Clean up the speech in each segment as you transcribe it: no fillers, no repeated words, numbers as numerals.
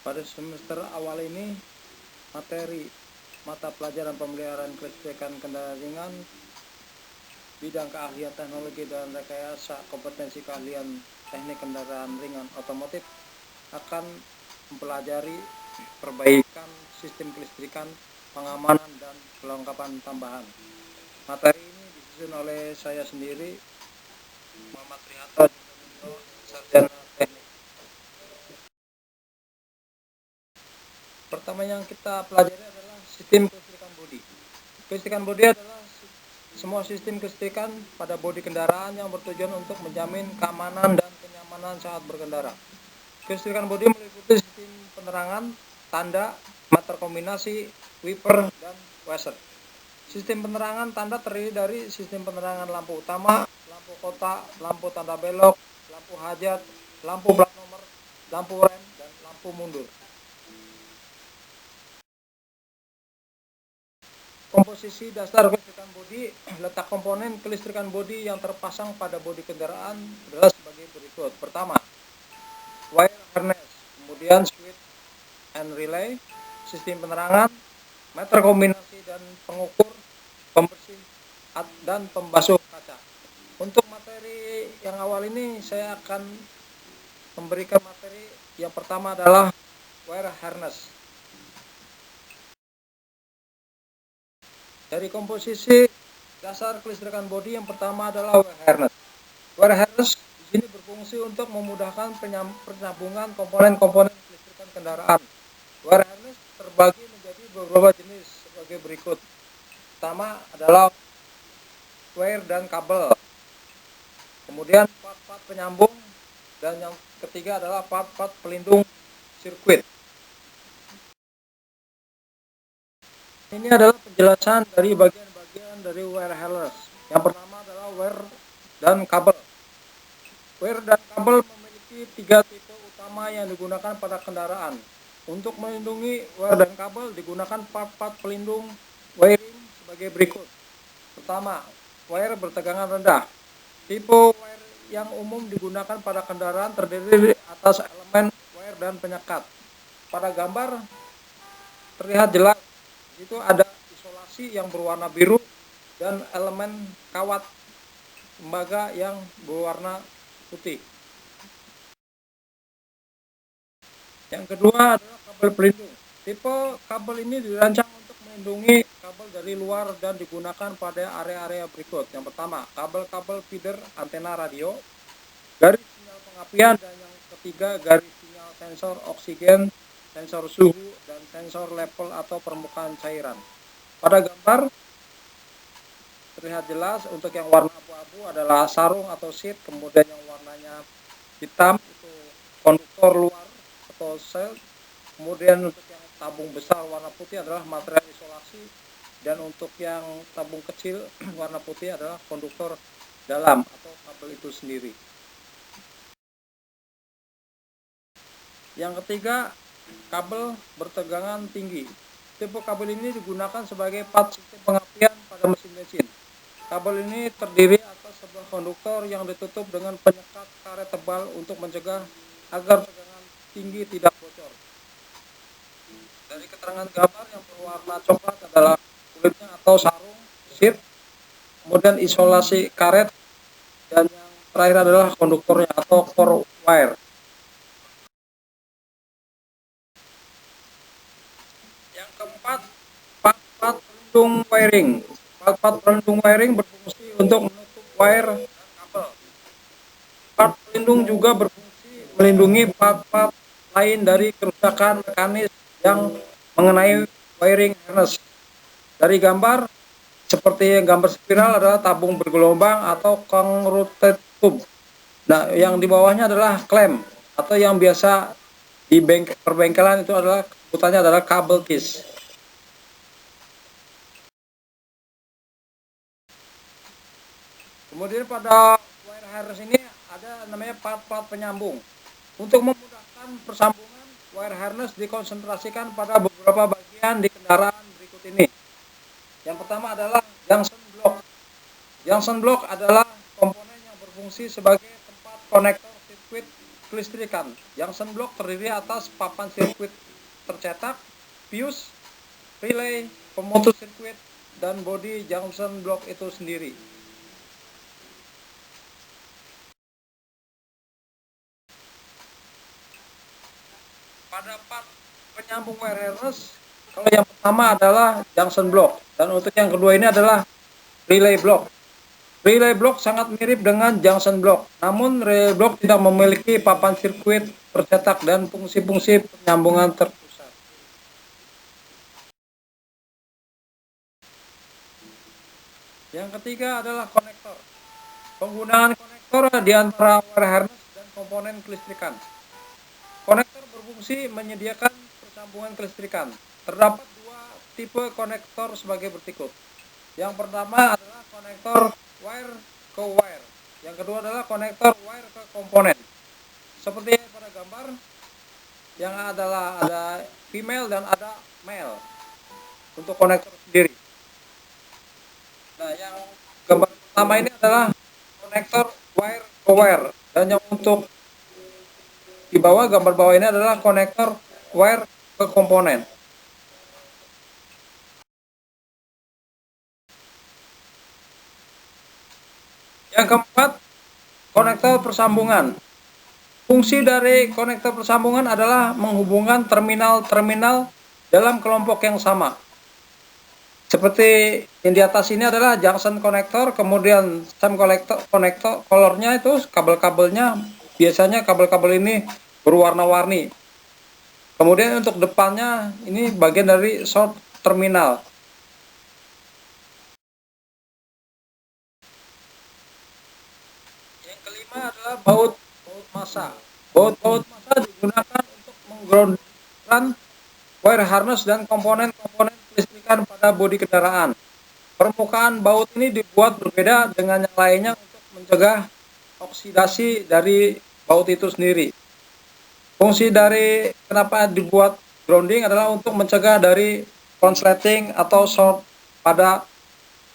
Pada semester awal ini, materi mata pelajaran pemeliharaan kelistrikan kendaraan ringan, bidang keahlian teknologi dan rekayasa kompetensi keahlian teknik kendaraan ringan otomotif akan mempelajari perbaikan sistem kelistrikan, pengamanan, dan kelengkapan tambahan. Materi ini disusun oleh saya sendiri, Muhammad Trihanto, sarjana teknik. Pertama yang kita pelajari adalah sistem kelistrikan bodi. Kelistrikan bodi adalah semua sistem kelistrikan pada bodi kendaraan yang bertujuan untuk menjamin keamanan dan kenyamanan saat berkendara. Kelistrikan bodi meliputi sistem penerangan, tanda, meter kombinasi, wiper, dan washer. Sistem penerangan tanda terdiri dari sistem penerangan lampu utama, lampu kota, lampu tanda belok, lampu hajat, lampu plat nomor, lampu rem, dan lampu mundur. Komposisi dasar kelistrikan bodi. Letak komponen kelistrikan bodi yang terpasang pada bodi kendaraan adalah sebagai berikut. Pertama, wire harness, kemudian switch and relay, sistem penerangan, meter kombinasi dan pengukur, pembersih dan pembasuh kaca. Untuk materi yang awal ini saya akan memberikan materi yang pertama adalah wire harness. Dari komposisi dasar kelistrikan bodi yang pertama adalah wire harness. Wire harness di sini berfungsi untuk memudahkan penyambungan komponen-komponen kelistrikan kendaraan. Wire harness terbagi menjadi beberapa jenis sebagai berikut. Pertama adalah wire dan kabel. Kemudian part-part penyambung, dan yang ketiga adalah part-part pelindung sirkuit. Ini adalah penjelasan dari bagian-bagian dari wire harness. Yang pertama adalah wire dan kabel. Wire dan kabel memiliki 3 tipe utama yang digunakan pada kendaraan. Untuk melindungi wire dan kabel digunakan part-part pelindung wiring sebagai berikut. Pertama, wire bertegangan rendah. Tipe wire yang umum digunakan pada kendaraan terdiri atas elemen wire dan penyekat. Pada gambar terlihat jelas itu ada isolasi yang berwarna biru dan elemen kawat tembaga yang berwarna putih. Yang kedua adalah kabel pelindung. Tipe kabel ini dirancang untuk melindungi kabel dari luar dan digunakan pada area-area berikut. Yang pertama, kabel-kabel feeder antena radio, garis sinyal pengapian, dan yang ketiga garis sinyal sensor oksigen, sensor suhu, dan sensor level atau permukaan cairan. Pada gambar terlihat jelas untuk yang warna abu-abu adalah sarung atau sheet, kemudian yang warnanya hitam itu konduktor luar atau sel, kemudian untuk yang tabung besar warna putih adalah material isolasi, dan untuk yang tabung kecil warna putih adalah konduktor dalam atau kabel itu sendiri. Yang ketiga, kabel bertegangan tinggi. Tipe kabel ini digunakan sebagai part sistem pengapian pada mesin-mesin. Kabel ini terdiri atas sebuah konduktor yang ditutup dengan penyekat karet tebal untuk mencegah agar tegangan tinggi tidak bocor. Dari keterangan gambar, yang berwarna coklat adalah kulitnya atau sarung sheet, kemudian isolasi karet, dan yang terakhir adalah konduktornya atau core wire. Yang keempat, part-part pelindung wiring. Part-part pelindung wiring berfungsi untuk menutup wire dan kabel. Part pelindung juga berfungsi melindungi part-part lain dari kerusakan mekanis yang mengenai wiring harness. Dari gambar, seperti gambar spiral adalah tabung bergelombang atau convoluted tube. Nah, yang di bawahnya adalah klem atau yang biasa di perbengkelan itu adalah sebutannya adalah kabel kis. Kemudian pada wire harness ini ada namanya part-part penyambung. Untuk memudahkan persambungan, wire harness dikonsentrasikan pada beberapa bagian di kendaraan berikut ini. Yang pertama adalah junction block. Junction block adalah komponen yang berfungsi sebagai tempat konektor sirkuit kelistrikan. Junction block terdiri atas papan sirkuit tercetak, fuse, relay, pemutus sirkuit, dan bodi junction block itu sendiri. Pada part penyambung wire harness, kalau yang pertama adalah junction block, dan untuk yang kedua ini adalah relay block. Relay block sangat mirip dengan junction block, namun relay block tidak memiliki papan sirkuit tercetak dan fungsi-fungsi penyambungan terpusat. Yang ketiga adalah konektor. Penggunaan konektor di antara wire harness dan komponen kelistrikan. Konektor berfungsi menyediakan persambungan kelistrikan. Terdapat dua tipe konektor sebagai berikut. Yang pertama adalah konektor wire ke wire. Yang kedua adalah konektor wire ke komponen. Seperti pada gambar yang ada female dan ada male untuk konektor sendiri. Nah, yang gambar pertama ini adalah konektor wire ke wire, dan yang untuk di bawah gambar bawah ini adalah konektor wire ke komponen. Yang keempat, konektor persambungan. Fungsi dari konektor persambungan adalah menghubungkan terminal-terminal dalam kelompok yang sama. Seperti yang di atas ini adalah junction konektor, kemudian stem konektor, colornya itu kabel-kabelnya, biasanya kabel-kabel ini berwarna-warni. Kemudian untuk depannya ini bagian dari short terminal. Yang kelima adalah baut massa. Baut massa digunakan untuk menggroundkan wire harness dan komponen-komponen kelistrikan pada bodi kendaraan. Permukaan baut ini dibuat berbeda dengan yang lainnya untuk mencegah oksidasi dari baut itu sendiri. Fungsi dari kenapa dibuat grounding adalah untuk mencegah dari konsleting atau short pada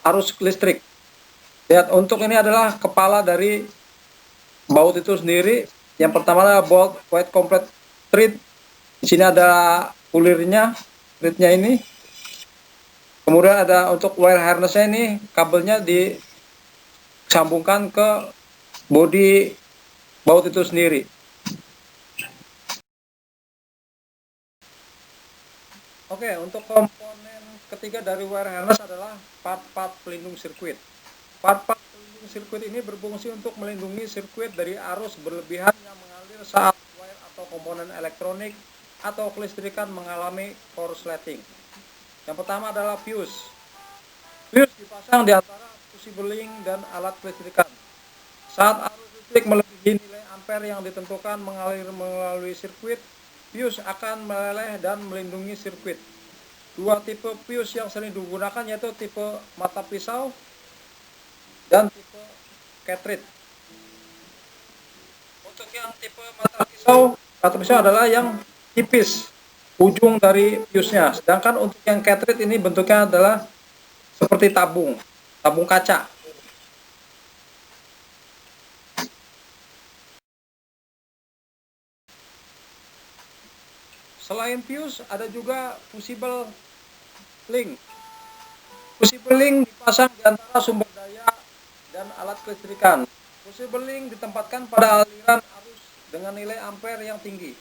arus listrik. Lihat, untuk ini adalah kepala dari baut itu sendiri. Yang pertama adalah bolt wide complete thread. Di sini ada ulirnya, threadnya ini. Kemudian ada untuk wire harnessnya ini, kabelnya disambungkan ke bodi baut itu sendiri. Oke, untuk komponen ketiga dari wire harness adalah part-part pelindung sirkuit. Part-part pelindung sirkuit ini berfungsi untuk melindungi sirkuit dari arus berlebihan yang mengalir saat wire atau komponen elektronik atau kelistrikan mengalami korsleting. Yang pertama adalah fuse. Fuse dipasang di antara fusible link dan alat kelistrikan. Saat arus listrik melebihi nilai ampere yang ditentukan mengalir melalui sirkuit, fuse akan meleleh dan melindungi sirkuit. Dua tipe fuse yang sering digunakan yaitu tipe mata pisau dan tipe cartridge. Untuk yang tipe mata pisau adalah yang tipis ujung dari fuse-nya. Sedangkan untuk yang cartridge ini bentuknya adalah seperti tabung kaca. Selain fuse, ada juga fusible link. Fusible link dipasang di antara sumber daya dan alat kelistrikan. Fusible link ditempatkan pada aliran arus dengan nilai ampere yang tinggi.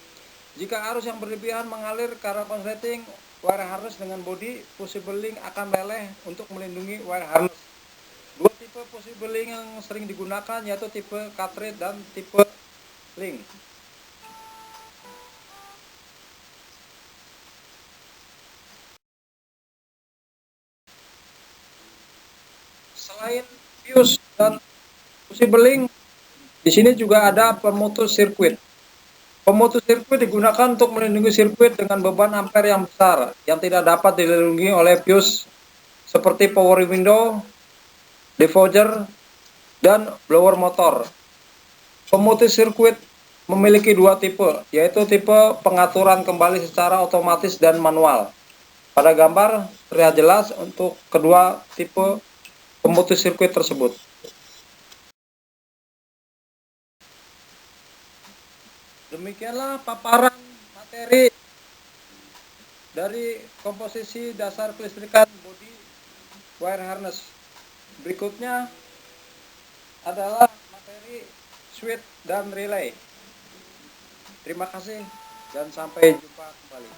Jika arus yang berlebihan mengalir ke arah konsleting wire harness dengan bodi, fusible link akan meleleh untuk melindungi wire harness. Dua tipe fusible link yang sering digunakan yaitu tipe cartridge dan tipe link. Selain fuse dan fusible link, di sini juga ada pemutus sirkuit. Pemutus sirkuit digunakan untuk melindungi sirkuit dengan beban ampere yang besar yang tidak dapat dilindungi oleh fuse seperti power window, diffuser, dan blower motor. Pemutus sirkuit memiliki dua tipe, yaitu tipe pengaturan kembali secara otomatis dan manual. Pada gambar terlihat jelas untuk kedua tipe pemutus sirkuit tersebut. Demikianlah paparan materi dari komposisi dasar kelistrikan body wire harness. Berikutnya adalah materi switch dan relay. Terima kasih dan sampai jumpa kembali.